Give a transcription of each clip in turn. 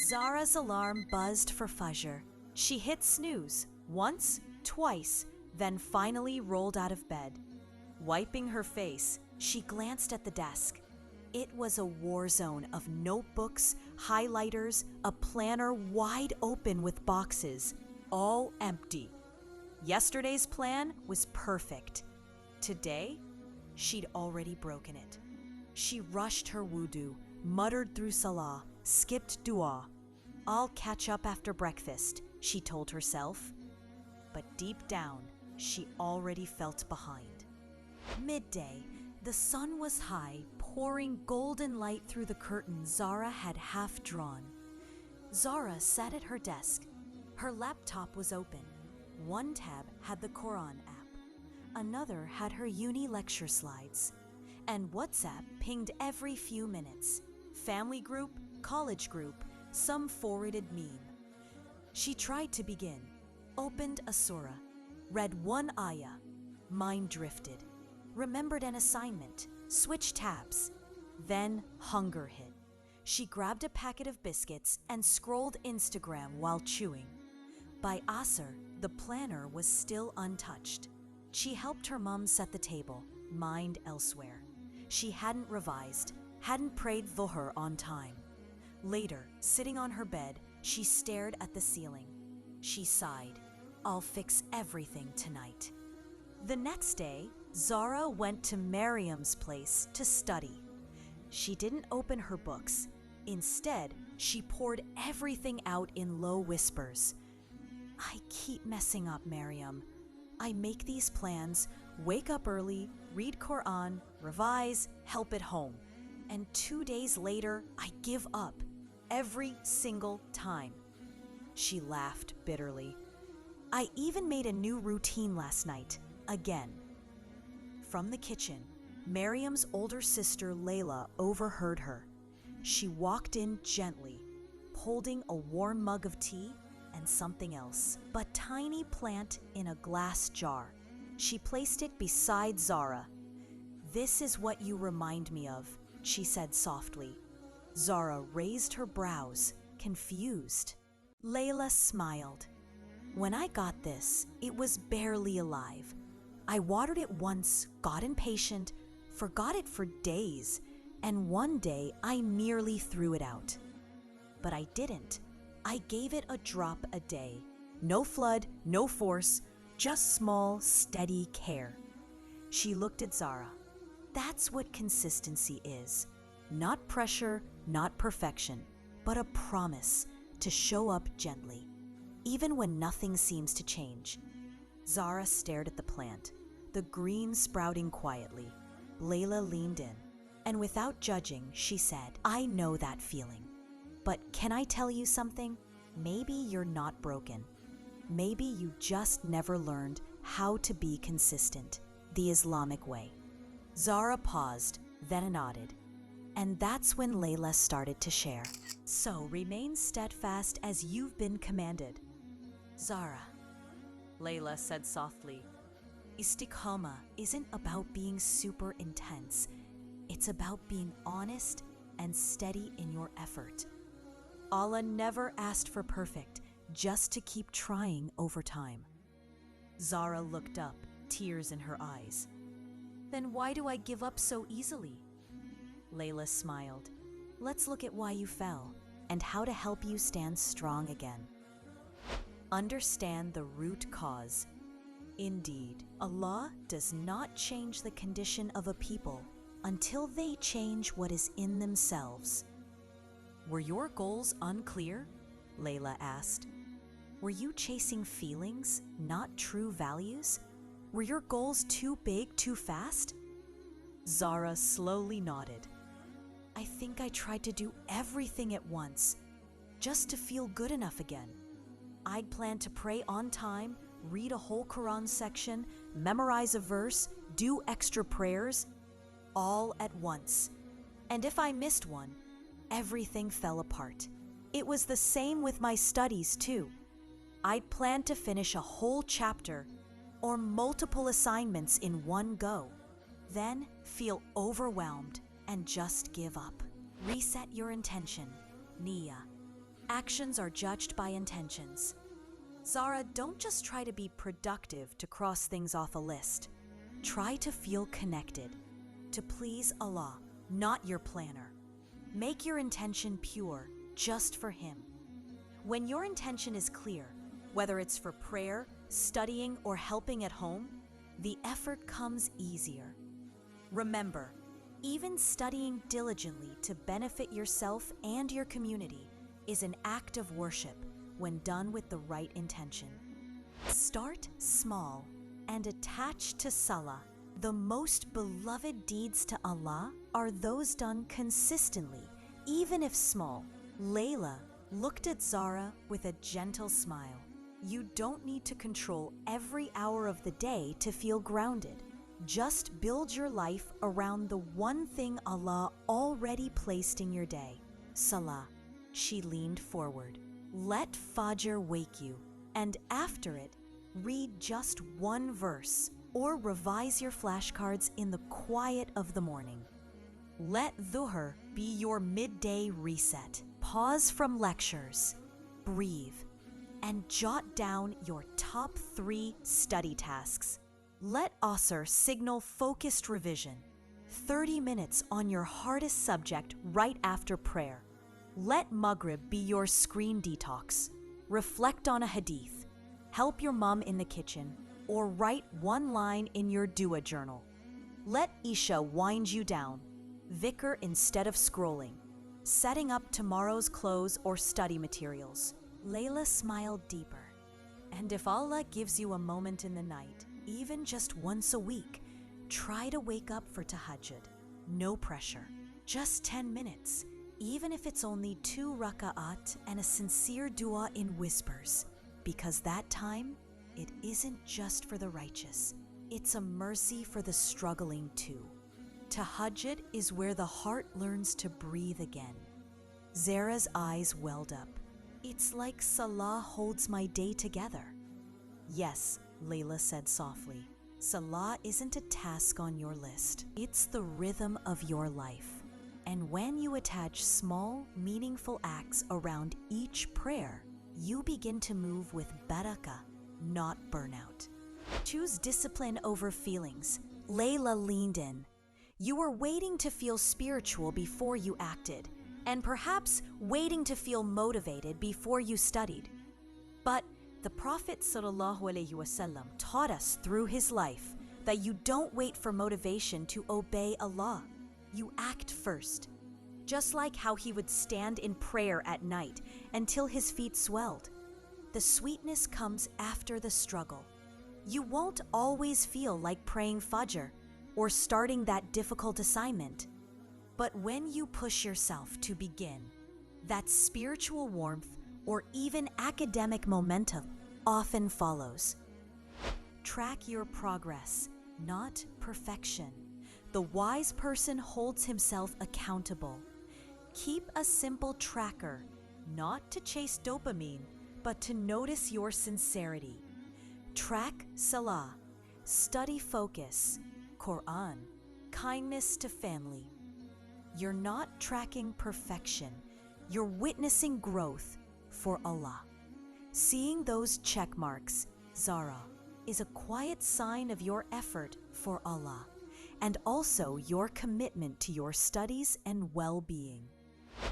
Zara's alarm buzzed for Fajr. She hit snooze once, twice, then finally rolled out of bed. Wiping her face, she glanced at the desk. It was a war zone of notebooks, highlighters, a planner wide open with boxes, all empty. Yesterday's plan was perfect. Today, she'd already broken it. She rushed her wudu, muttered through salah, skipped dua. "I'll catch up after breakfast," she told herself. But deep down, she already felt behind. Midday, the sun was high, pouring golden light through the curtain Zara had half drawn. Zara sat at her desk. Her laptop was open. One tab had the Quran app. Another had her uni lecture slides. And WhatsApp pinged every few minutes. Family group, college group, some forwarded meme. She tried to begin, opened a surah, read one ayah, mind drifted, remembered an assignment, switched tabs. Then hunger hit. She grabbed a packet of biscuits and scrolled Instagram while chewing. By Asr, the planner was still untouched. She helped her mom set the table, mind elsewhere. She hadn't revised, hadn't prayed Dhuhr on time. Later, sitting on her bed, she stared at the ceiling. She sighed, "I'll fix everything tonight." The next day, Zara went to Maryam's place to study. She didn't open her books. Instead, she poured everything out in low whispers. "I keep messing up, Maryam. I make these plans, wake up early, read Quran, revise, help at home. And 2 days later, I give up. Every single time." She laughed bitterly. "I even made a new routine last night. Again." From the kitchen, Maryam's older sister Layla overheard her. She walked in gently, holding a warm mug of tea and something else, a tiny plant in a glass jar. She placed it beside Zara. "This is what you remind me of," she said softly. Zara raised her brows, confused. Layla smiled. "When I got this, it was barely alive. I watered it once, got impatient, forgot it for days, and one day I nearly threw it out. But I didn't. I gave it a drop a day. No flood, no force, just small, steady care." She looked at Zara. "That's what consistency is. Not pressure, not perfection, but a promise to show up gently, even when nothing seems to change." Zara stared at the plant, the green sprouting quietly. Layla leaned in, and without judging, she said, "I know that feeling. But can I tell you something? Maybe you're not broken. Maybe you just never learned how to be consistent, the Islamic way." Zara paused, then nodded. And that's when Layla started to share. "So remain steadfast as you've been commanded." "Zara," Layla said softly, "Istiqama isn't about being super intense. It's about being honest and steady in your effort. Allah never asked for perfect, just to keep trying over time." Zara looked up, tears in her eyes. "Then why do I give up so easily?" Layla smiled. "Let's look at why you fell and how to help you stand strong again. Understand the root cause. Indeed, Allah does not change the condition of a people until they change what is in themselves." "Were your goals unclear?" Layla asked. "Were you chasing feelings, not true values? Were your goals too big, too fast?" Zara slowly nodded. "I think I tried to do everything at once, just to feel good enough again. I'd planned to pray on time, read a whole Quran section, memorize a verse, do extra prayers, all at once. And if I missed one, everything fell apart. It was the same with my studies too. I'd planned to finish a whole chapter or multiple assignments in one go, then feel overwhelmed and just give up. Reset your intention, Nia. Actions are judged by intentions. Zara, don't just try to be productive to cross things off a list. Try to feel connected, to please Allah, not your planner. Make your intention pure, just for Him. When your intention is clear, whether it's for prayer, studying, or helping at home, the effort comes easier. Remember, even studying diligently to benefit yourself and your community is an act of worship when done with the right intention. Start small and attach to Salah. The most beloved deeds to Allah are those done consistently, even if small. Layla looked at Zara with a gentle smile. You don't need to control every hour of the day to feel grounded. Just build your life around the one thing Allah already placed in your day, Salah. She leaned forward. Let Fajr wake you, and after it, read just one verse or revise your flashcards in the quiet of the morning. Let Dhuhr be your midday reset. Pause from lectures, breathe, and jot down your top 3 study tasks. Let Asr signal focused revision, 30 minutes on your hardest subject right after prayer. Let Maghrib be your screen detox. Reflect on a hadith, help your mom in the kitchen, or write one line in your dua journal. Let Isha wind you down, dhikr instead of scrolling, setting up tomorrow's clothes or study materials. Layla smiled deeper. And if Allah gives you a moment in the night, even just once a week, try to wake up for tahajjud. No pressure, just 10 minutes. Even if it's only 2 raka'at and a sincere dua in whispers, because that time, it isn't just for the righteous, it's a mercy for the struggling too. Tahajjud is where the heart learns to breathe again. Zara's eyes welled up. It's like Salah holds my day together. Yes, Layla said softly. Salah isn't a task on your list. It's the rhythm of your life. And when you attach small, meaningful acts around each prayer, you begin to move with barakah, not burnout. Choose discipline over feelings. Layla leaned in. You were waiting to feel spiritual before you acted, and perhaps waiting to feel motivated before you studied. But the Prophet ﷺ taught us through his life that you don't wait for motivation to obey Allah. You act first, just like how he would stand in prayer at night until his feet swelled. The sweetness comes after the struggle. You won't always feel like praying Fajr or starting that difficult assignment. But when you push yourself to begin, that spiritual warmth or even academic momentum often follows. Track your progress, not perfection. The wise person holds himself accountable. Keep a simple tracker, not to chase dopamine, but to notice your sincerity. Track Salah, study focus, Quran, kindness to family. You're not tracking perfection, you're witnessing growth for Allah. Seeing those check marks, Zara, is a quiet sign of your effort for Allah, and also your commitment to your studies and well-being.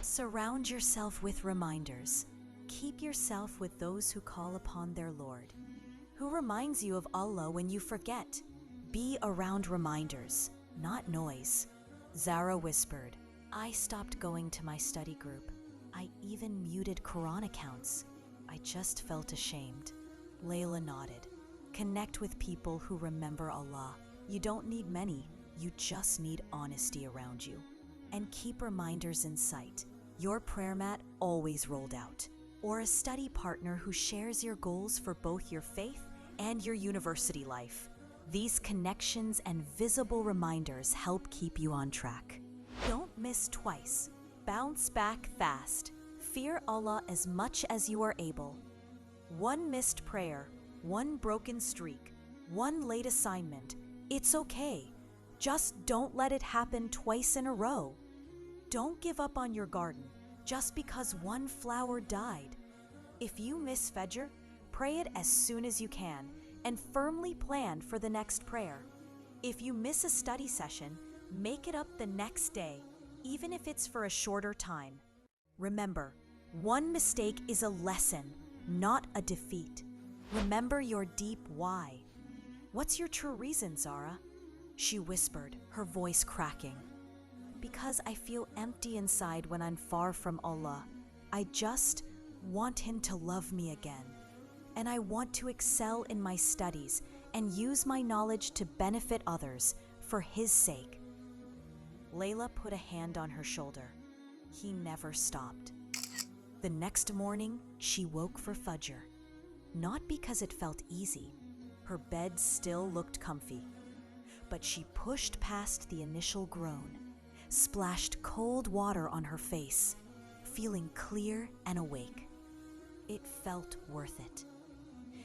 Surround yourself with reminders. Keep yourself with those who call upon their Lord, who reminds you of Allah when you forget. Be around reminders, not noise. Zara whispered, I stopped going to my study group. I even muted Quran accounts. I just felt ashamed. Layla nodded. Connect with people who remember Allah. You don't need many, you just need honesty around you. And keep reminders in sight. Your prayer mat always rolled out, or a study partner who shares your goals for both your faith and your university life. These connections and visible reminders help keep you on track. Don't miss twice. Bounce back fast. Fear Allah as much as you are able. One missed prayer, one broken streak, one late assignment. It's okay. Just don't let it happen twice in a row. Don't give up on your garden. just because one flower died. If you miss Fajr, pray it as soon as you can and firmly plan for the next prayer. If you miss a study session, make it up the next day, even if it's for a shorter time. Remember, one mistake is a lesson, not a defeat. Remember your deep why. What's your true reason, Zara? She whispered, her voice cracking. Because I feel empty inside when I'm far from Allah. I just want Him to love me again. And I want to excel in my studies and use my knowledge to benefit others for His sake. Layla put a hand on her shoulder. He never stopped. The next morning, she woke for Fajr. Not because it felt easy. Her bed still looked comfy. But she pushed past the initial groan, splashed cold water on her face, feeling clear and awake. It felt worth it.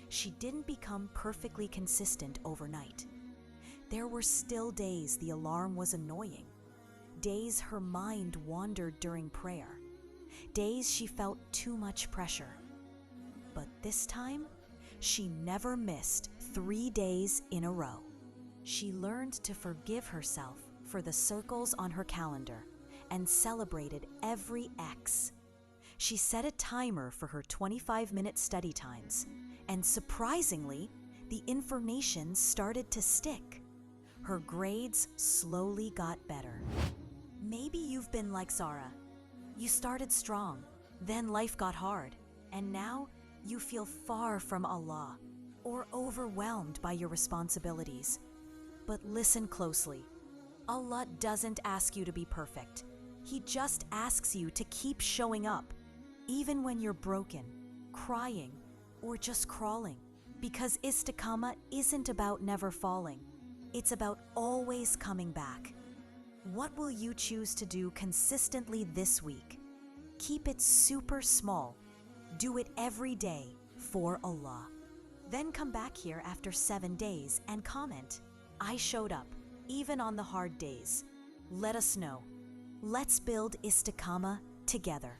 She didn't become perfectly consistent overnight. There were still days the alarm was annoying, days her mind wandered during prayer, days she felt too much pressure. But this time, she never missed 3 days in a row. She learned to forgive herself for the circles on her calendar and celebrated every X. She set a timer for her 25-minute study times, and surprisingly, the information started to stick. Her grades slowly got better. Maybe you've been like Zara. You started strong, then life got hard, and now you feel far from Allah or overwhelmed by your responsibilities. But listen closely. Allah doesn't ask you to be perfect. He just asks you to keep showing up, even when you're broken, crying, or just crawling. Because istiqamah isn't about never falling. It's about always coming back. What will you choose to do consistently this week? Keep it super small. Do it every day for Allah. Then come back here after 7 days and comment, I showed up, even on the hard days. Let us know. Let's build istiqamah together.